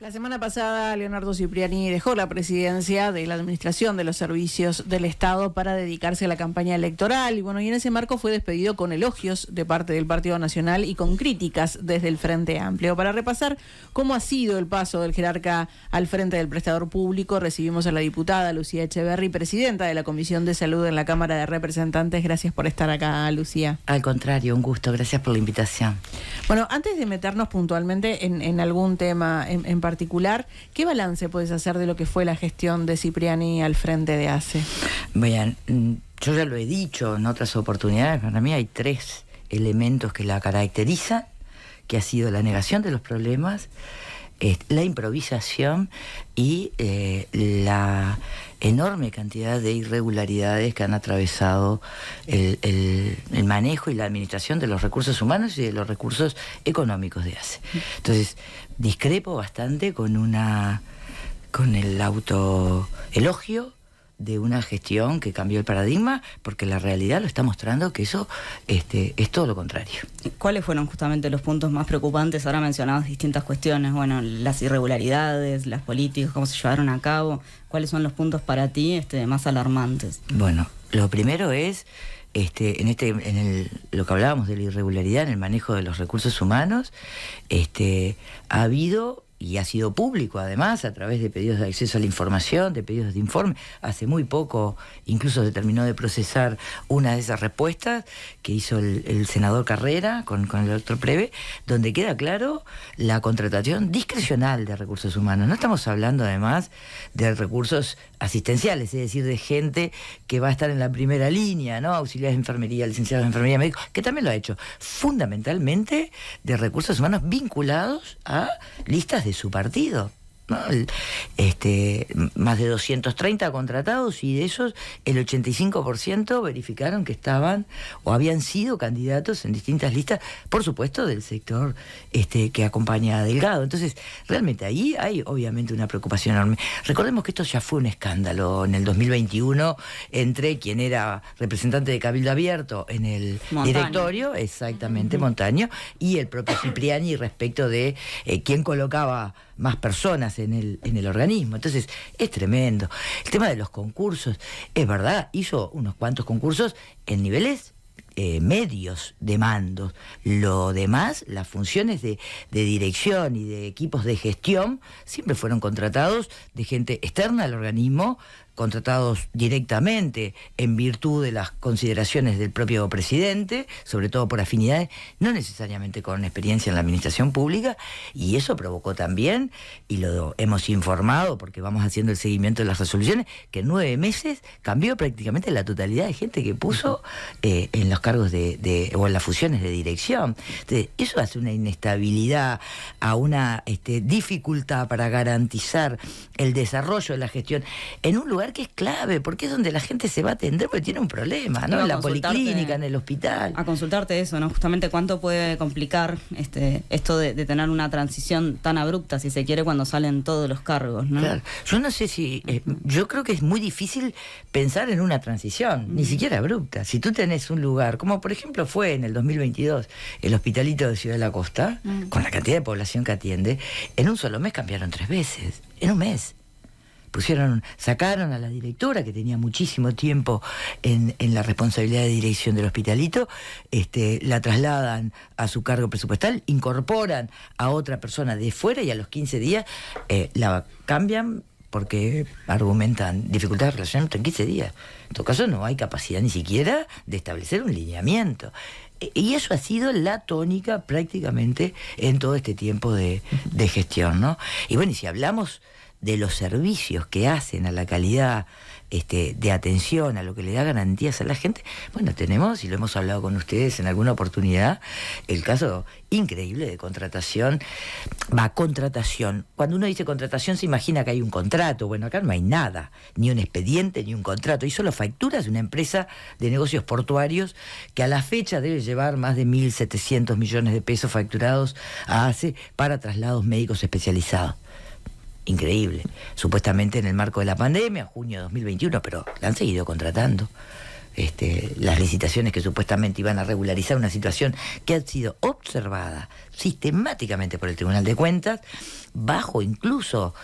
La semana pasada, Leonardo Cipriani dejó la presidencia de la Administración de los Servicios del Estado para dedicarse a la campaña electoral. Y bueno, y en ese marco fue despedido con elogios de parte del Partido Nacional y con críticas desde el Frente Amplio. Para repasar cómo ha sido el paso del jerarca al frente del prestador público, recibimos a la diputada Lucía Echeverri, presidenta de la Comisión de Salud en la Cámara de Representantes. Gracias por estar acá, Lucía. Al contrario, un gusto. Gracias por la invitación. Bueno, antes de meternos puntualmente en algún tema en particular, ¿qué balance puedes hacer de lo que fue la gestión de Cipriani al frente de ACE? Vean, yo ya lo he dicho en otras oportunidades, para mí hay tres elementos que la caracterizan, que ha sido la negación de los problemas, la improvisación y la enorme cantidad de irregularidades que han atravesado el manejo y la administración de los recursos humanos y de los recursos económicos de ACE. Entonces, discrepo bastante con el autoelogio de una gestión que cambió el paradigma, porque la realidad lo está mostrando que eso es todo lo contrario. ¿Cuáles fueron justamente los puntos más preocupantes? Ahora mencionabas distintas cuestiones, bueno, las irregularidades, las políticas, cómo se llevaron a cabo. ¿Cuáles son los puntos para ti más alarmantes? Bueno, lo primero es lo que hablábamos de la irregularidad en el manejo de los recursos humanos. Ha habido, y ha sido público además, a través de pedidos de acceso a la información, de pedidos de informe. Hace muy poco incluso se terminó de procesar una de esas respuestas que hizo el senador Carrera con el doctor Preve, donde queda claro la contratación discrecional de recursos humanos. No estamos hablando además de recursos asistenciales, es decir, de gente que va a estar en la primera línea, ¿no? Auxiliares de enfermería, licenciados de enfermería, médicos, que también lo ha hecho. Fundamentalmente de recursos humanos vinculados a listas de su partido, ¿no? Más de 230 contratados, y de esos el 85% verificaron que estaban o habían sido candidatos en distintas listas, por supuesto del sector que acompaña a Delgado. Entonces, realmente ahí hay obviamente una preocupación enorme. Recordemos que esto ya fue un escándalo en el 2021 entre quien era representante de Cabildo Abierto en el directorio, exactamente, Montaño, y el propio Cipriani respecto de quién colocaba más personas en el organismo. Entonces, es tremendo. El tema de los concursos, es verdad, hizo unos cuantos concursos en niveles medios de mandos. Lo demás, las funciones de dirección y de equipos de gestión, siempre fueron contratados de gente externa al organismo, contratados directamente en virtud de las consideraciones del propio presidente, sobre todo por afinidades, no necesariamente con experiencia en la administración pública, y eso provocó también, y lo hemos informado porque vamos haciendo el seguimiento de las resoluciones, que en 9 meses cambió prácticamente la totalidad de gente que puso en los cargos o en las funciones de dirección. Entonces, eso hace una inestabilidad, a una dificultad para garantizar el desarrollo de la gestión en un lugar que es clave, porque es donde la gente se va a atender porque tiene un problema, ¿no? En la policlínica, en el hospital. A consultarte eso, ¿no? Justamente cuánto puede complicar esto de tener una transición tan abrupta, si se quiere, cuando salen todos los cargos, ¿no? Claro. Yo no sé si... yo creo que es muy difícil pensar en una transición, ni siquiera abrupta. Si tú tenés un lugar, como por ejemplo fue en el 2022, el Hospitalito de Ciudad de la Costa, con la cantidad de población que atiende, en un solo mes cambiaron 3 veces, en un mes. Sacaron a la directora, que tenía muchísimo tiempo en la responsabilidad de dirección del Hospitalito, la trasladan a su cargo presupuestal, incorporan a otra persona de fuera y a los 15 días la cambian porque argumentan dificultad de relacionamiento en 15 días. En todo caso, no hay capacidad ni siquiera de establecer un lineamiento. Y eso ha sido la tónica prácticamente en todo este tiempo de gestión, ¿no? Y bueno, y si hablamos de los servicios que hacen a la calidad de atención, a lo que le da garantías a la gente, bueno, tenemos, y lo hemos hablado con ustedes en alguna oportunidad, el caso increíble de contratación. Cuando uno dice contratación se imagina que hay un contrato. Bueno, acá no hay nada, ni un expediente, ni un contrato, hay solo facturas de una empresa de negocios portuarios que a la fecha debe llevar más de 1.700 millones de pesos facturados a ACE para traslados médicos especializados. Increíble. Supuestamente en el marco de la pandemia, junio de 2021, pero la han seguido contratando. las licitaciones que supuestamente iban a regularizar una situación que ha sido observada sistemáticamente por el Tribunal de Cuentas, bajo incluso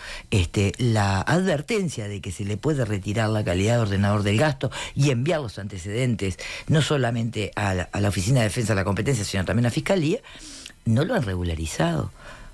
la advertencia de que se le puede retirar la calidad de ordenador del gasto y enviar los antecedentes no solamente a la Oficina de Defensa de la Competencia, sino también a la Fiscalía, no lo han regularizado.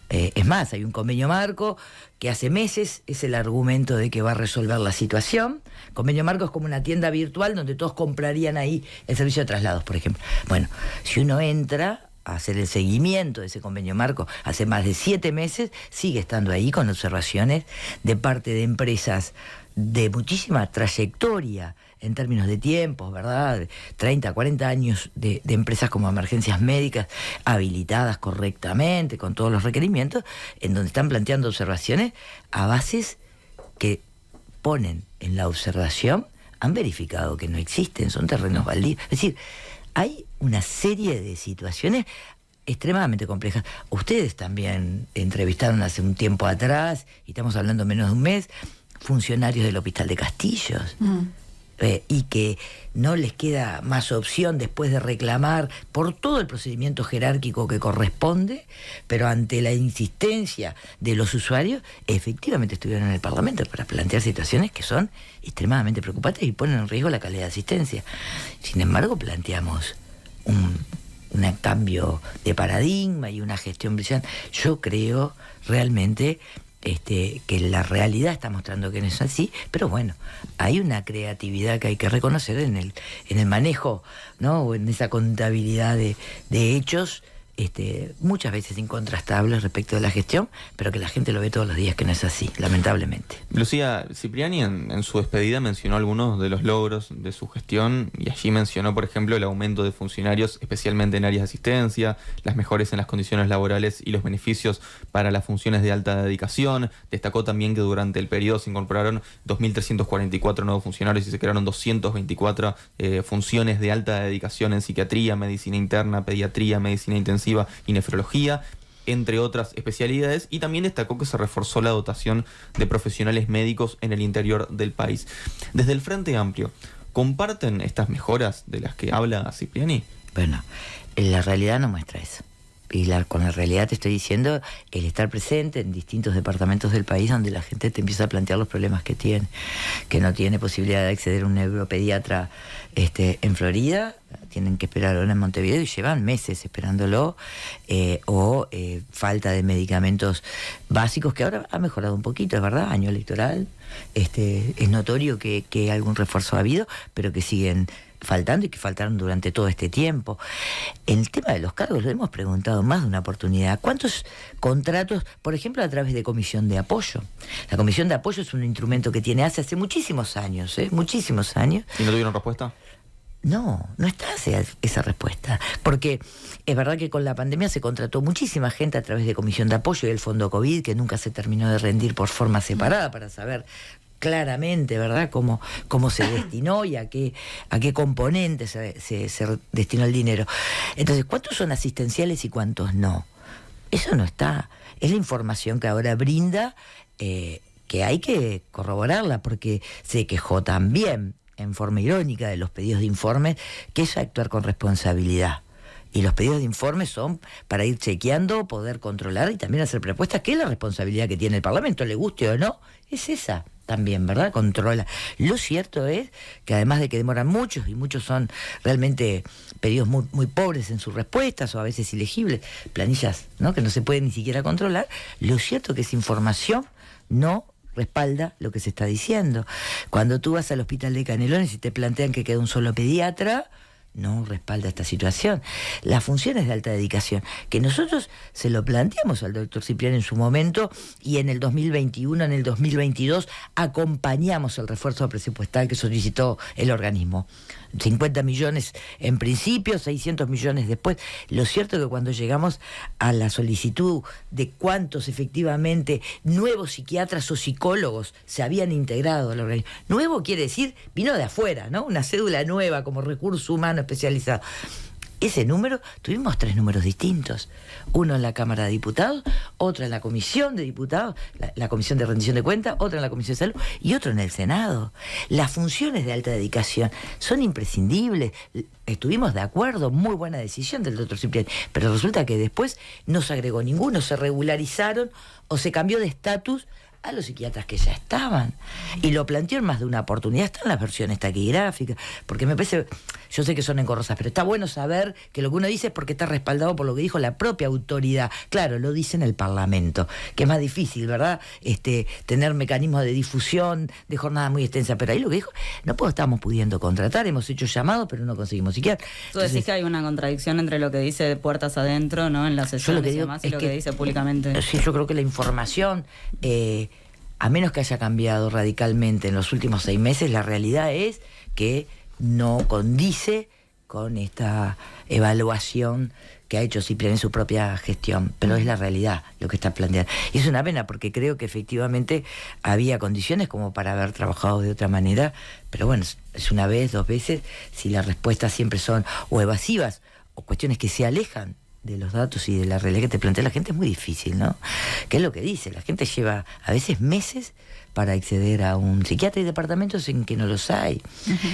Es más, hay un convenio marco que hace meses es el argumento de que va a resolver la situación. Convenio marco es como una tienda virtual donde todos comprarían ahí el servicio de traslados, por ejemplo. Bueno, si uno entra a hacer el seguimiento de ese convenio marco hace más de 7 meses, sigue estando ahí con observaciones de parte de empresas de muchísima trayectoria en términos de tiempos, ¿verdad? 30, 40 años de empresas como Emergencias Médicas habilitadas correctamente, con todos los requerimientos, en donde están planteando observaciones a bases que ponen en la observación, han verificado que no existen, son terrenos baldíos. Es decir, hay una serie de situaciones extremadamente complejas. Ustedes también entrevistaron hace un tiempo atrás, y estamos hablando menos de un mes, funcionarios del Hospital de Castillos. Y que no les queda más opción después de reclamar por todo el procedimiento jerárquico que corresponde, pero ante la insistencia de los usuarios, efectivamente estuvieron en el Parlamento para plantear situaciones que son extremadamente preocupantes y ponen en riesgo la calidad de asistencia. Sin embargo, planteamos un cambio de paradigma y una gestión brillante. Yo creo realmente que la realidad está mostrando que no es así, pero bueno, hay una creatividad que hay que reconocer en el manejo, ¿no? O en esa contabilidad de hechos, muchas veces incontrastables respecto de la gestión, pero que la gente lo ve todos los días que no es así, lamentablemente. Lucía, Cipriani en su despedida mencionó algunos de los logros de su gestión y allí mencionó, por ejemplo, el aumento de funcionarios, especialmente en áreas de asistencia, las mejoras en las condiciones laborales y los beneficios para las funciones de alta dedicación. Destacó también que durante el periodo se incorporaron 2.344 nuevos funcionarios y se crearon 224 funciones de alta dedicación en psiquiatría, medicina interna, pediatría, medicina intensiva y nefrología, entre otras especialidades, y también destacó que se reforzó la dotación de profesionales médicos en el interior del país. Desde el Frente Amplio, ¿comparten estas mejoras de las que habla Cipriani? Bueno, la realidad no muestra eso. Y con la realidad te estoy diciendo el estar presente en distintos departamentos del país donde la gente te empieza a plantear los problemas que tiene, que no tiene posibilidad de acceder a un neuropediatra en Florida, tienen que esperar ahora en Montevideo y llevan meses esperándolo, o falta de medicamentos básicos, que ahora ha mejorado un poquito, es verdad, año electoral, es notorio que algún refuerzo ha habido, pero que siguen faltando y que faltaron durante todo este tiempo. El tema de los cargos lo hemos preguntado más de una oportunidad. ¿Cuántos contratos, por ejemplo, a través de comisión de apoyo? La comisión de apoyo es un instrumento que tiene hace muchísimos años, muchísimos años. ¿Y no tuvieron respuesta? No está esa respuesta, porque es verdad que con la pandemia se contrató muchísima gente a través de comisión de apoyo y el fondo COVID, que nunca se terminó de rendir por forma separada para saber claramente, ¿verdad?, cómo se destinó y a qué componentes se destinó el dinero. Entonces, ¿cuántos son asistenciales y cuántos no? Eso no está. Es la información que ahora brinda, que hay que corroborarla, porque se quejó también, en forma irónica, de los pedidos de informes, que es actuar con responsabilidad. Y los pedidos de informes son para ir chequeando, poder controlar y también hacer propuestas, que es la responsabilidad que tiene el Parlamento, le guste o no, es esa también, ¿verdad? Controla. Lo cierto es que además de que demoran muchos, y muchos son realmente pedidos muy, muy pobres en sus respuestas, o a veces ilegibles, planillas, ¿no?, que no se pueden ni siquiera controlar, lo cierto es que esa información no respalda lo que se está diciendo. Cuando tú vas al hospital de Canelones y te plantean que queda un solo pediatra, no respalda esta situación. Las funciones de alta dedicación, que nosotros se lo planteamos al doctor Cipriani en su momento, y en el 2021, en el 2022, acompañamos el refuerzo presupuestal que solicitó el organismo. 50 millones en principio, 600 millones después. Lo cierto es que cuando llegamos a la solicitud de cuántos efectivamente nuevos psiquiatras o psicólogos se habían integrado al organismo, nuevo quiere decir, vino de afuera, ¿no? Una cédula nueva como recurso humano especializado. ese número, tuvimos 3 números distintos. Uno en la Cámara de Diputados, otro en la Comisión de Diputados, la Comisión de Rendición de Cuentas, otro en la Comisión de Salud y otro en el Senado. Las funciones de alta dedicación son imprescindibles. Estuvimos de acuerdo, muy buena decisión del doctor Cipriani, pero resulta que después no se agregó ninguno, se regularizaron o se cambió de estatus a los psiquiatras que ya estaban. Y lo planteó en más de una oportunidad, están las versiones taquigráficas, porque me parece, yo sé que son engorrosas, pero está bueno saber que lo que uno dice es porque está respaldado por lo que dijo la propia autoridad. Claro, lo dice en el Parlamento, que es más difícil, ¿verdad? Tener mecanismos de difusión, de jornada muy extensa, pero ahí lo que dijo, no estamos pudiendo contratar, hemos hecho llamados, pero no conseguimos psiquiatra. Tú decís que hay una contradicción entre lo que dice de puertas adentro, ¿no? En las sesiones y demás, y lo que dice públicamente. Sí, yo creo que la información, a menos que haya cambiado radicalmente en los últimos 6 meses, la realidad es que no condice con esta evaluación que ha hecho Cipriani en su propia gestión, pero es la realidad lo que está planteando. Y es una pena porque creo que efectivamente había condiciones como para haber trabajado de otra manera, pero bueno, es una vez, 2 veces, si las respuestas siempre son o evasivas o cuestiones que se alejan de los datos y de la realidad que te plantea la gente, es muy difícil, ¿no? ¿Qué es lo que dice? La gente lleva a veces meses para acceder a un psiquiatra y departamentos en que no los hay.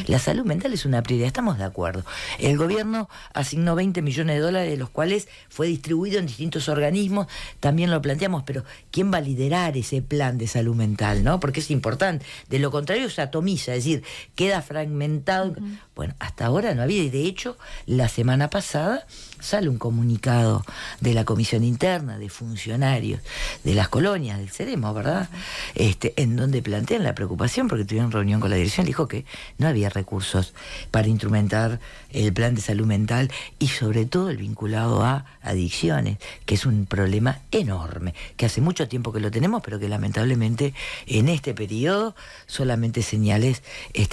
La salud mental es una prioridad, estamos de acuerdo. El gobierno asignó $20 millones, de los cuales fue distribuido en distintos organismos, también lo planteamos, pero ¿quién va a liderar ese plan de salud mental, no? Porque es importante. De lo contrario se atomiza, es decir, queda fragmentado. Bueno, hasta ahora no había, y de hecho, la semana pasada sale un comunicado de la Comisión Interna de Funcionarios de las colonias del Ceremo, ¿verdad? En donde plantean la preocupación porque tuvieron reunión con la dirección, dijo que no había recursos para instrumentar el plan de salud mental y sobre todo el vinculado a adicciones, que es un problema enorme, que hace mucho tiempo que lo tenemos, pero que lamentablemente en este periodo solamente señales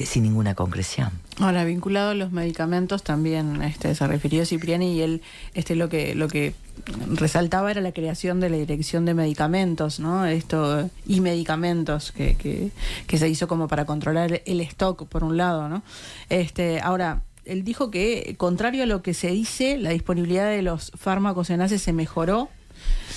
sin ninguna concreción. Ahora, vinculado a los medicamentos también se refirió Cipriani y él lo que resaltaba era la creación de la Dirección de Medicamentos, ¿no? Y medicamentos que se hizo como para controlar el stock, por un lado, ¿no? Ahora, él dijo que, contrario a lo que se dice, la disponibilidad de los fármacos en ACE se mejoró.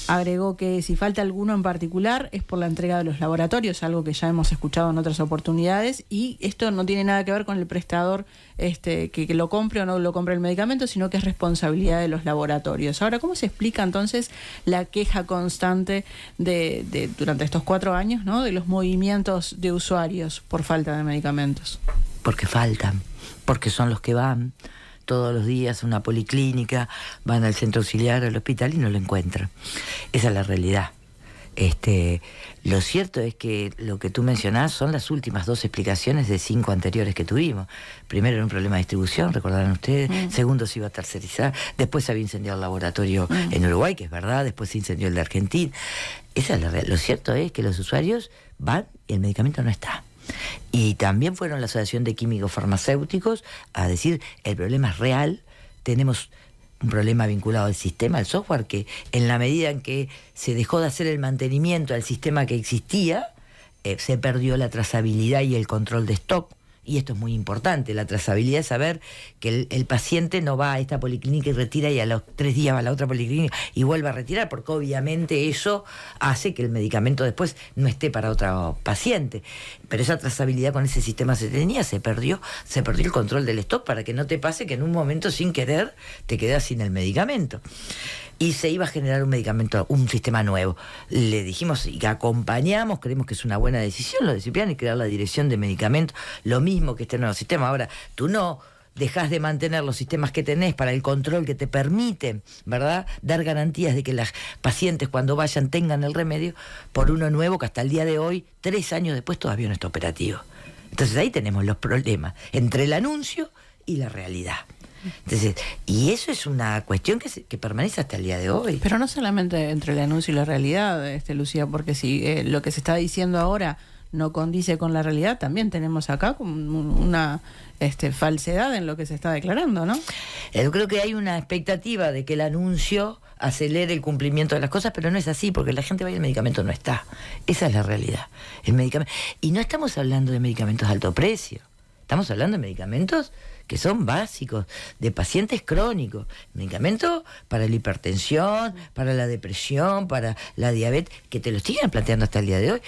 Agregó que si falta alguno en particular es por la entrega de los laboratorios, algo que ya hemos escuchado en otras oportunidades, y esto no tiene nada que ver con el prestador que lo compre o no lo compre el medicamento, sino que es responsabilidad de los laboratorios. Ahora, ¿cómo se explica entonces la queja constante durante estos 4 años, ¿no?, de los movimientos de usuarios por falta de medicamentos? Porque faltan, porque son los que van todos los días a una policlínica, van al centro auxiliar, al hospital y no lo encuentran. Esa es la realidad. Lo cierto es que lo que tú mencionás son las últimas 2 explicaciones de 5 anteriores que tuvimos. Primero era un problema de distribución, recordarán ustedes. Segundo, se iba a tercerizar. Después se había incendiado el laboratorio en Uruguay, que es verdad. Después se incendió el de Argentina. Esa es la realidad. Lo cierto es que los usuarios van y el medicamento no está. Y también fueron la Asociación de Químicos Farmacéuticos a decir, el problema es real, tenemos un problema vinculado al sistema, al software, que en la medida en que se dejó de hacer el mantenimiento al sistema que existía, se perdió la trazabilidad y el control de stock. Y esto es muy importante, la trazabilidad es saber que el paciente no va a esta policlínica y retira y a los 3 días va a la otra policlínica y vuelve a retirar, porque obviamente eso hace que el medicamento después no esté para otro paciente. Pero esa trazabilidad con ese sistema se perdió el control del stock para que no te pase que en un momento sin querer te quedas sin el medicamento. Y se iba a generar un sistema nuevo. Le dijimos y acompañamos, creemos que es una buena decisión lo de Cipriani, crear la Dirección de Medicamentos, lo mismo que este nuevo sistema. Ahora, tú no dejás de mantener los sistemas que tenés para el control que te permiten, ¿verdad?, dar garantías de que las pacientes cuando vayan tengan el remedio, por uno nuevo que hasta el día de hoy, 3 años después, todavía no está operativo. Entonces ahí tenemos los problemas entre el anuncio y la realidad. Entonces, y eso es una cuestión que permanece hasta el día de hoy. Pero no solamente entre el anuncio y la realidad, Lucía, porque si lo que se está diciendo ahora no condice con la realidad, también tenemos acá una falsedad en lo que se está declarando, ¿no? Yo creo que hay una expectativa de que el anuncio acelere el cumplimiento de las cosas, pero no es así, porque la gente va y el medicamento no está. Esa es la realidad. El medicamento, y no estamos hablando de medicamentos de alto precio, estamos hablando de medicamentos que son básicos, de pacientes crónicos, medicamentos para la hipertensión, para la depresión, para la diabetes, que te lo siguen planteando hasta el día de hoy.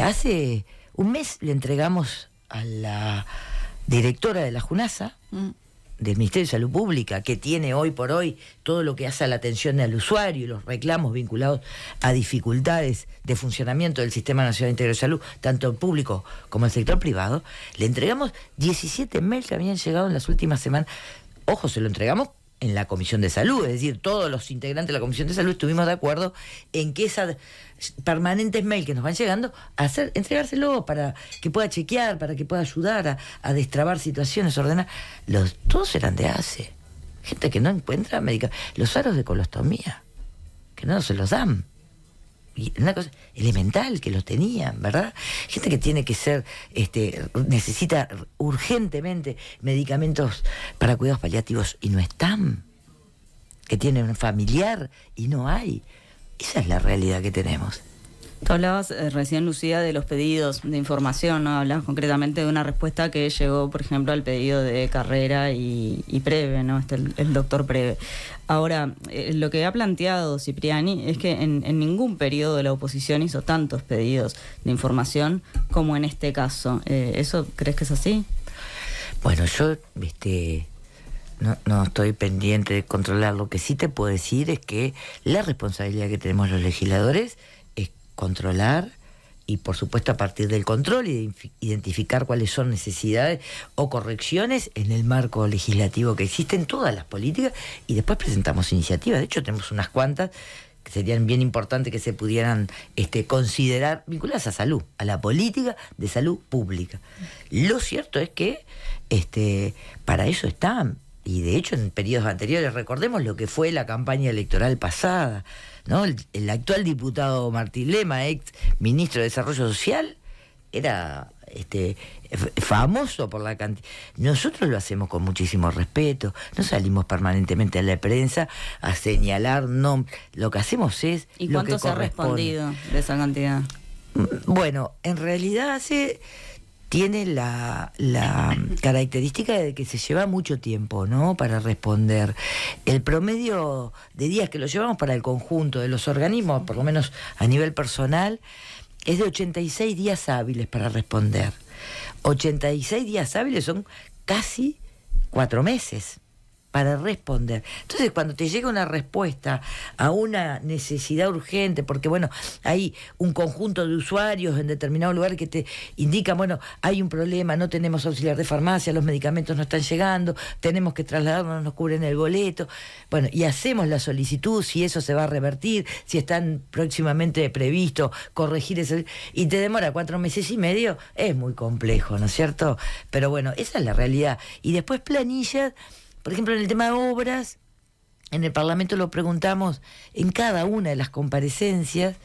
Hace un mes le entregamos a la directora de la JUNASA, del Ministerio de Salud Pública, que tiene hoy por hoy todo lo que hace a la atención al usuario y los reclamos vinculados a dificultades de funcionamiento del Sistema Nacional Integral de Salud, tanto el público como el sector privado, le entregamos 17 mails que habían llegado en las últimas semanas. Ojo, se lo entregamos en la Comisión de Salud, es decir, todos los integrantes de la Comisión de Salud estuvimos de acuerdo en que esas permanentes mails que nos van llegando, entregárselo para que pueda chequear, para que pueda ayudar a destrabar situaciones, ordenar. Todos eran de ACE. Gente que no encuentra medicamentos. Los aros de colostomía, que no se los dan. Y una cosa elemental que los tenían, ¿verdad? Gente que tiene que ser, necesita urgentemente medicamentos para cuidados paliativos y no están. Que tienen un familiar y no hay. Esa es la realidad que tenemos. Tú hablabas recién, Lucía, de los pedidos de información, ¿no? Hablabas concretamente de una respuesta que llegó, por ejemplo, al pedido de Carrera y Preve, ¿no? El doctor Preve. Ahora, lo que ha planteado Cipriani es que en ningún periodo de la oposición hizo tantos pedidos de información como en este caso. ¿Eso crees que es así? Bueno, yo no estoy pendiente de controlar. Lo que sí te puedo decir es que la responsabilidad que tenemos los legisladores es controlar y, por supuesto, a partir del control identificar cuáles son necesidades o correcciones en el marco legislativo que existen todas las políticas, y después presentamos iniciativas. De hecho, tenemos unas cuantas que serían bien importantes que se pudieran considerar vinculadas a salud, a la política de salud pública. Lo cierto es que para eso están. Y de hecho en periodos anteriores, recordemos lo que fue la campaña electoral pasada, ¿no? El actual diputado Martín Lema, ex ministro de Desarrollo Social, era famoso por la cantidad. Nosotros lo hacemos con muchísimo respeto, no salimos permanentemente a la prensa a señalar nombres. Lo que hacemos es ¿Y lo que cuánto se ha respondido de esa cantidad? Bueno, en realidad tiene la característica de que se lleva mucho tiempo, ¿no?, para responder. El promedio de días que lo llevamos para el conjunto de los organismos, por lo menos a nivel personal, es de 86 días hábiles para responder. 86 días hábiles son casi 4 meses para responder. Entonces, cuando te llega una respuesta a una necesidad urgente, porque bueno, hay un conjunto de usuarios en determinado lugar que te indican, bueno, hay un problema, no tenemos auxiliar de farmacia, los medicamentos no están llegando, tenemos que trasladarnos, no nos cubren el boleto, bueno, y hacemos la solicitud, si eso se va a revertir, si están próximamente previsto corregir eso, y te demora 4 meses y medio, es muy complejo, ¿no es cierto? Pero bueno, esa es la realidad. Y después planillas. Por ejemplo, en el tema de obras, en el Parlamento lo preguntamos en cada una de las comparecencias,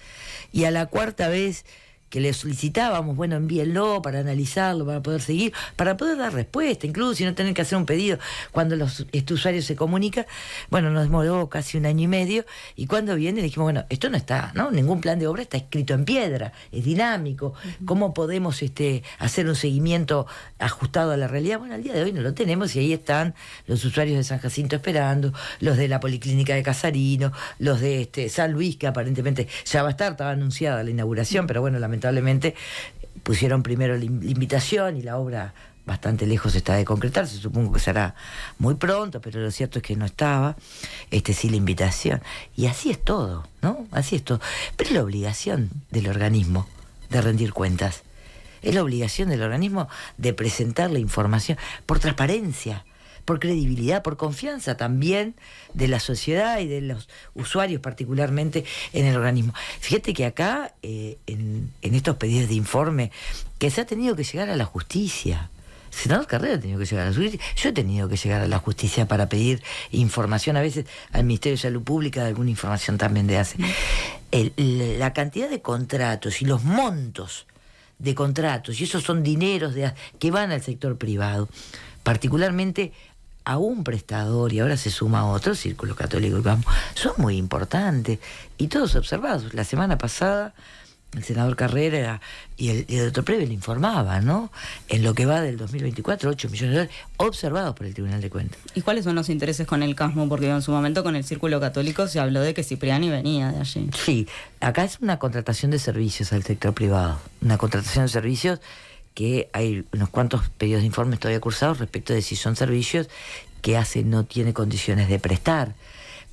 y a la cuarta vez que le solicitábamos, bueno, envíenlo para analizarlo, para poder seguir, para poder dar respuesta, incluso si no tener que hacer un pedido cuando este usuario se comunica. Bueno, nos demoró casi 1 año y medio, y cuando viene le dijimos, bueno, esto no está, ¿no? Ningún plan de obra está escrito en piedra, es dinámico. ¿Cómo podemos hacer un seguimiento ajustado a la realidad? Bueno, al día de hoy no lo tenemos, y ahí están los usuarios de San Jacinto esperando, los de la Policlínica de Casarino, los de San Luis, que aparentemente ya va a estar, estaba anunciada la inauguración, pero bueno, lamentablemente pusieron primero la invitación y la obra bastante lejos está de concretarse. Supongo que será muy pronto, pero lo cierto es que no estaba sí la invitación. Y así es todo, ¿no? Así es todo. Pero es la obligación del organismo de rendir cuentas. Es la obligación del organismo de presentar la información por transparencia, por credibilidad, por confianza también de la sociedad y de los usuarios, particularmente en el organismo. Fíjate que acá, en estos pedidos de informe, que se ha tenido que llegar a la justicia. El senador Carrera ha tenido que llegar a la justicia. Yo he tenido que llegar a la justicia para pedir información, a veces al Ministerio de Salud Pública, de alguna información también de ACE. La cantidad de contratos y los montos de contratos, y esos son dineros que van al sector privado, particularmente a un prestador, y ahora se suma a otro, Círculo Católico, son muy importantes y todos observados. La semana pasada el senador Carrera y el doctor Preve le informaba, ¿no? En lo que va del 2024, 8 millones de dólares observados por el Tribunal de Cuentas. ¿Y cuáles son los intereses con el CASMO? Porque en su momento con el Círculo Católico se habló de que Cipriani venía de allí. Sí, acá es una contratación de servicios al sector privado. Una contratación de servicios que hay unos cuantos pedidos de informes todavía cursados respecto de si son servicios que ACE no tiene condiciones de prestar.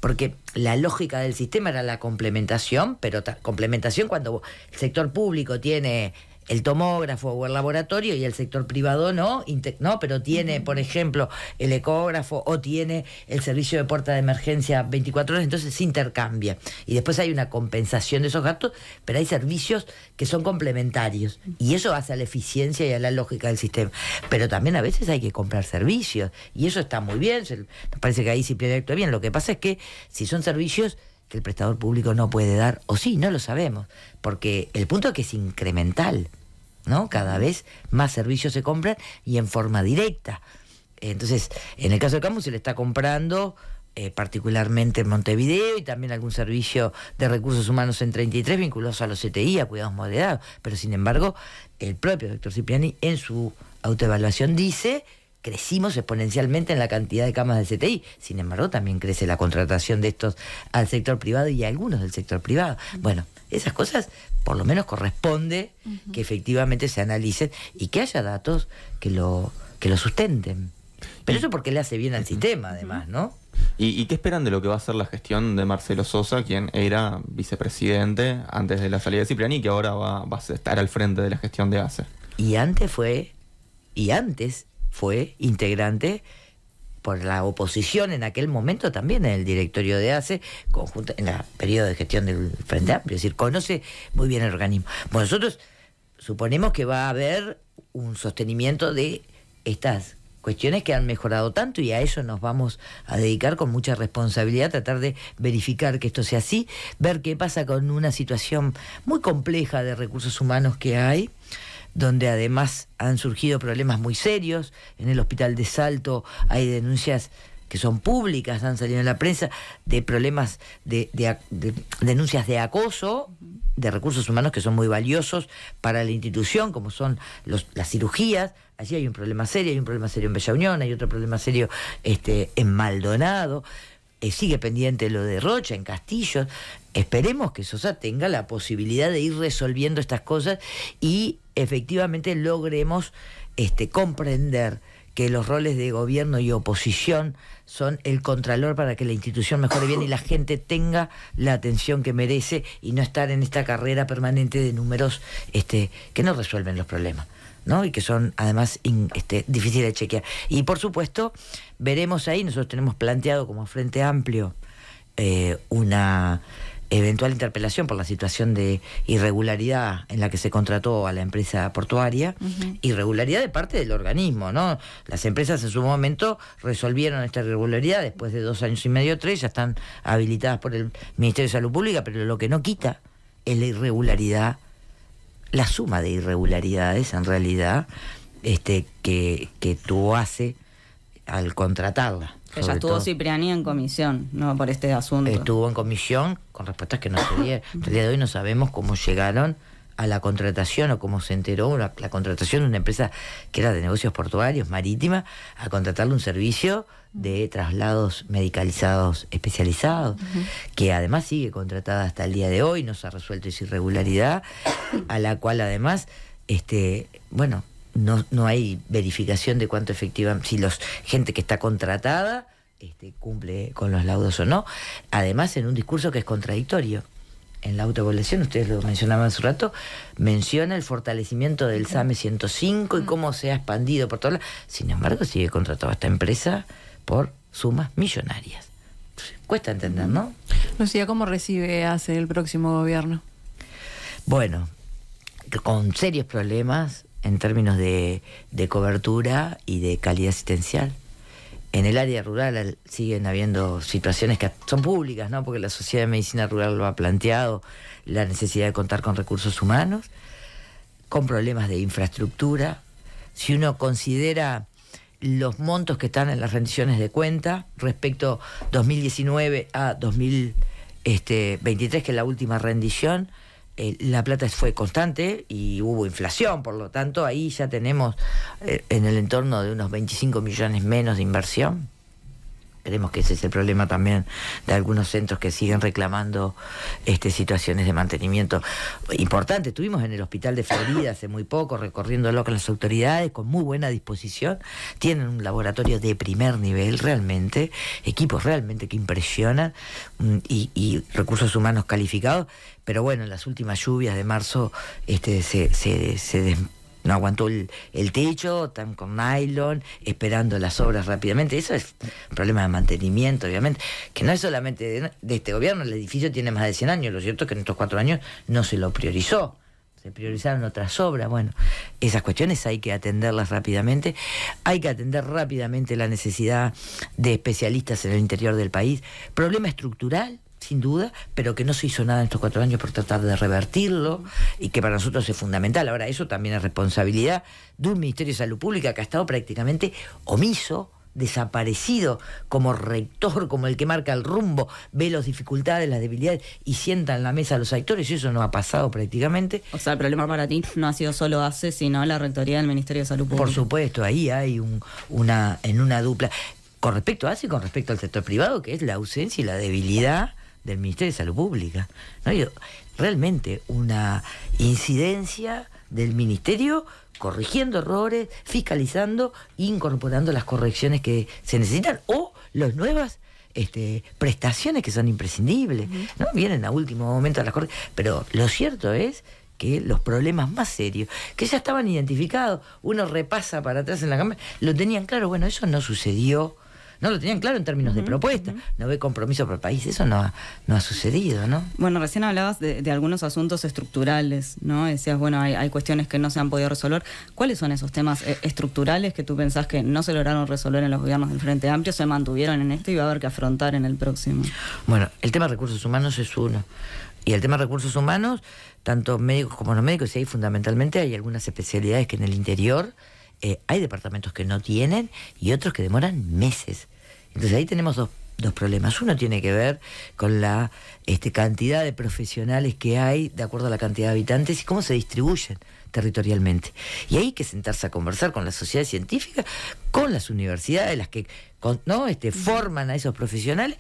Porque la lógica del sistema era la complementación, pero complementación cuando el sector público tiene el tomógrafo o el laboratorio y el sector privado no, pero tiene, por ejemplo, el ecógrafo o tiene el servicio de puerta de emergencia 24 horas, entonces se intercambia. Y después hay una compensación de esos gastos, pero hay servicios que son complementarios. Y eso hace a la eficiencia y a la lógica del sistema. Pero también a veces hay que comprar servicios. Y eso está muy bien, me parece que ahí Cipriani actúa bien. Lo que pasa es que si son servicios que el prestador público no puede dar, o sí, no lo sabemos, porque el punto es que es incremental, ¿no? Cada vez más servicios se compran y en forma directa. Entonces, en el caso de Camus se le está comprando particularmente en Montevideo y también algún servicio de recursos humanos en 33 vinculados a los CTI, a cuidados moderados, pero sin embargo, el propio doctor Cipriani en su autoevaluación dice: crecimos exponencialmente en la cantidad de camas del CTI. Sin embargo, también crece la contratación de estos al sector privado y a algunos del sector privado. Bueno, esas cosas por lo menos corresponde que efectivamente se analicen y que haya datos que lo sustenten. Pero eso porque le hace bien al sistema, además, ¿no? ¿Y qué esperan de lo que va a ser la gestión de Marcelo Sosa, quien era vicepresidente antes de la salida de Cipriani y que ahora va a estar al frente de la gestión de ACE? Y antes fue integrante por la oposición en aquel momento también en el directorio de ACE, en el periodo de gestión del Frente Amplio, es decir, conoce muy bien el organismo. Bueno, nosotros suponemos que va a haber un sostenimiento de estas cuestiones que han mejorado tanto y a eso nos vamos a dedicar con mucha responsabilidad, tratar de verificar que esto sea así, ver qué pasa con una situación muy compleja de recursos humanos que hay, donde además han surgido problemas muy serios. En el hospital de Salto hay denuncias que son públicas, han salido en la prensa, de problemas de denuncias de acoso de recursos humanos que son muy valiosos para la institución, como son las cirugías. Allí hay un problema serio en Bella Unión, hay otro problema serio en Maldonado. Sigue pendiente lo de Rocha, en Castillo. Esperemos que Sosa tenga la posibilidad de ir resolviendo estas cosas y efectivamente logremos comprender que los roles de gobierno y oposición son el contralor para que la institución mejore bien y la gente tenga la atención que merece y no estar en esta carrera permanente de números que no resuelven los problemas, ¿no? Y que son además difíciles de chequear. Y por supuesto, veremos ahí, nosotros tenemos planteado como Frente Amplio una eventual interpelación por la situación de irregularidad en la que se contrató a la empresa portuaria, irregularidad de parte del organismo, ¿no? Las empresas en su momento resolvieron esta irregularidad después de 2 años y medio, 3, ya están habilitadas por el Ministerio de Salud Pública, pero lo que no quita es la irregularidad, la suma de irregularidades en realidad que tuvo ACE al contratarla. Que ya estuvo Cipriani en comisión, ¿no? Por este asunto. Estuvo en comisión con respuestas que no se dieron. Hasta el día de hoy no sabemos cómo llegaron a la contratación o cómo se enteró la contratación de una empresa que era de negocios portuarios, marítima, a contratarle un servicio de traslados medicalizados especializados, que además sigue contratada hasta el día de hoy, no se ha resuelto esa irregularidad, a la cual además, no hay verificación de cuánto efectivamente, si gente que está contratada cumple con los laudos o no. Además, en un discurso que es contradictorio. En la autoevaluación, ustedes lo mencionaban hace un rato, menciona el fortalecimiento del SAME 105 y cómo se ha expandido por todas las... Sin embargo, sigue contratada esta empresa por sumas millonarias. Cuesta entender, ¿no? Lucía, ¿cómo recibe ACE el próximo gobierno? Bueno, con serios problemas en términos de cobertura y de calidad asistencial. En el área rural siguen habiendo situaciones que son públicas, ¿no? Porque la Sociedad de Medicina Rural lo ha planteado, la necesidad de contar con recursos humanos, con problemas de infraestructura. Si uno considera los montos que están en las rendiciones de cuenta respecto 2019 a 2023, que es la última rendición, la plata fue constante y hubo inflación, por lo tanto ahí ya tenemos en el entorno de unos 25 millones menos de inversión. Creemos que ese es el problema también de algunos centros que siguen reclamando situaciones de mantenimiento importantes. Estuvimos en el hospital de Florida hace muy poco, recorriéndolo con las autoridades, con muy buena disposición. Tienen un laboratorio de primer nivel realmente, equipos realmente que impresionan y recursos humanos calificados. Pero bueno, en las últimas lluvias de marzo no aguantó el techo, están con nylon, esperando las obras rápidamente. Eso es un problema de mantenimiento, obviamente, que no es solamente de este gobierno. El edificio tiene más de 100 años, lo cierto es que en estos 4 años no se lo priorizó. Se priorizaron otras obras. Bueno, esas cuestiones hay que atenderlas rápidamente. Hay que atender rápidamente la necesidad de especialistas en el interior del país. Problema estructural, sin duda, pero que no se hizo nada en estos 4 años por tratar de revertirlo y que para nosotros es fundamental. Ahora, eso también es responsabilidad de un Ministerio de Salud Pública que ha estado prácticamente omiso, desaparecido como rector, como el que marca el rumbo, ve las dificultades, las debilidades y sienta en la mesa a los actores, y eso no ha pasado prácticamente. O sea, el problema para ti no ha sido solo ACE, sino la rectoría del Ministerio de Salud Pública. Por supuesto, ahí hay una dupla. Con respecto a ACE y con respecto al sector privado, que es la ausencia y la debilidad del Ministerio de Salud Pública, ¿no? Realmente una incidencia del Ministerio corrigiendo errores, fiscalizando, incorporando las correcciones que se necesitan o las nuevas prestaciones que son imprescindibles, ¿no? Vienen a último momento las correcciones, pero lo cierto es que los problemas más serios, que ya estaban identificados, uno repasa para atrás en la cámara, lo tenían claro. Bueno, eso no sucedió. No lo tenían claro en términos de propuesta, no ve compromiso para el país, eso no ha sucedido, ¿no? Bueno, recién hablabas de algunos asuntos estructurales, ¿no? Decías, bueno, hay cuestiones que no se han podido resolver. ¿Cuáles son esos temas estructurales que tú pensás que no se lograron resolver en los gobiernos del Frente Amplio, se mantuvieron en este y va a haber que afrontar en el próximo? Bueno, el tema de recursos humanos es uno. Y el tema de recursos humanos, tanto médicos como no médicos, y ahí fundamentalmente hay algunas especialidades que en el interior hay departamentos que no tienen y otros que demoran meses. Entonces ahí tenemos dos problemas. Uno tiene que ver con la cantidad de profesionales que hay de acuerdo a la cantidad de habitantes y cómo se distribuyen territorialmente. Y ahí hay que sentarse a conversar con la sociedad científica, con las universidades, las que forman a esos profesionales,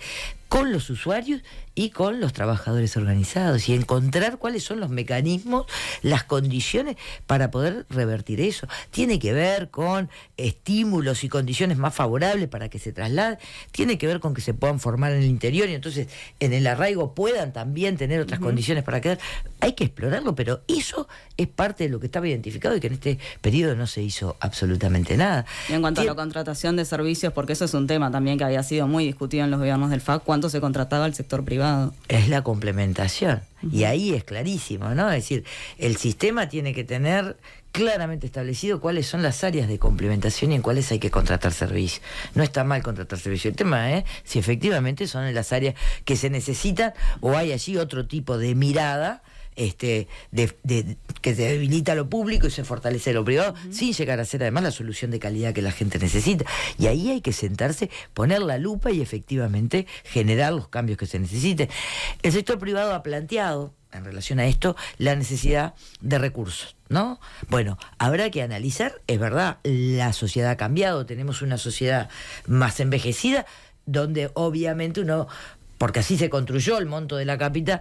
con los usuarios y con los trabajadores organizados, y encontrar cuáles son los mecanismos, las condiciones para poder revertir eso. Tiene que ver con estímulos y condiciones más favorables para que se trasladen, tiene que ver con que se puedan formar en el interior y entonces en el arraigo puedan también tener otras condiciones para quedar. Hay que explorarlo, pero eso es parte de lo que estaba identificado y que en este periodo no se hizo absolutamente nada. Y en cuanto a la contratación de servicios, porque eso es un tema también que había sido muy discutido en los gobiernos del FAC, ¿cuánto se contrataba al sector privado? Es la complementación. Y ahí es clarísimo, ¿no? Es decir, el sistema tiene que tener claramente establecido cuáles son las áreas de complementación y en cuáles hay que contratar servicios. No está mal contratar servicios. El tema es si efectivamente son en las áreas que se necesitan o hay allí otro tipo de mirada que se debilita lo público y se fortalece lo privado, sin llegar a ser además la solución de calidad que la gente necesita. Y ahí hay que sentarse, poner la lupa y efectivamente generar los cambios que se necesiten. El sector privado ha planteado, en relación a esto, la necesidad de recursos, ¿no? Bueno, habrá que analizar, es verdad, la sociedad ha cambiado, tenemos una sociedad más envejecida, donde obviamente porque así se construyó el monto de la cápita,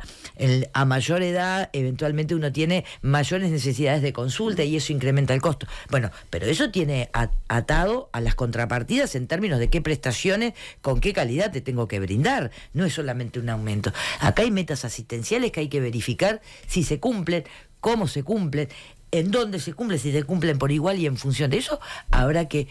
a mayor edad eventualmente uno tiene mayores necesidades de consulta y eso incrementa el costo. Bueno, pero eso tiene atado a las contrapartidas en términos de qué prestaciones, con qué calidad te tengo que brindar. No es solamente un aumento. Acá hay metas asistenciales que hay que verificar si se cumplen, cómo se cumplen, en dónde se cumplen, si se cumplen por igual y en función de eso habrá que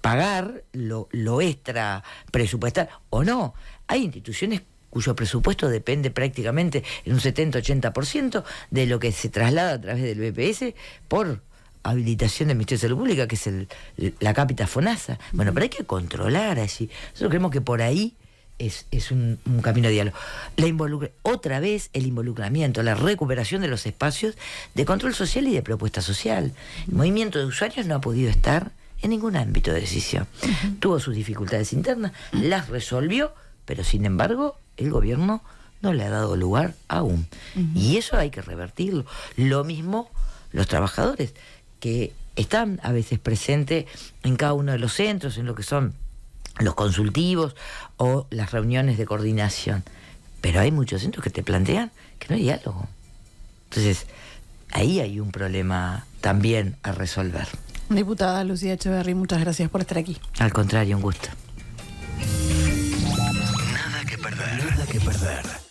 pagar lo extra presupuestal o no. Hay instituciones cuyo presupuesto depende prácticamente en un 70-80% de lo que se traslada a través del BPS por habilitación del Ministerio de Salud Pública, que es la cápita FONASA. Bueno, pero hay que controlar allí. Nosotros creemos que por ahí es un camino de diálogo. Otra vez el involucramiento, la recuperación de los espacios de control social y de propuesta social. El movimiento de usuarios no ha podido estar en ningún ámbito de decisión. Tuvo sus dificultades internas, las resolvió, pero sin embargo el gobierno no le ha dado lugar aún. Y eso hay que revertirlo. Lo mismo los trabajadores, que están a veces presentes en cada uno de los centros, en lo que son los consultivos o las reuniones de coordinación. Pero hay muchos centros que te plantean que no hay diálogo. Entonces, ahí hay un problema también a resolver. Diputada Lucía Echeverri, muchas gracias por estar aquí. Al contrario, un gusto. Nada que perder. Nada que perder.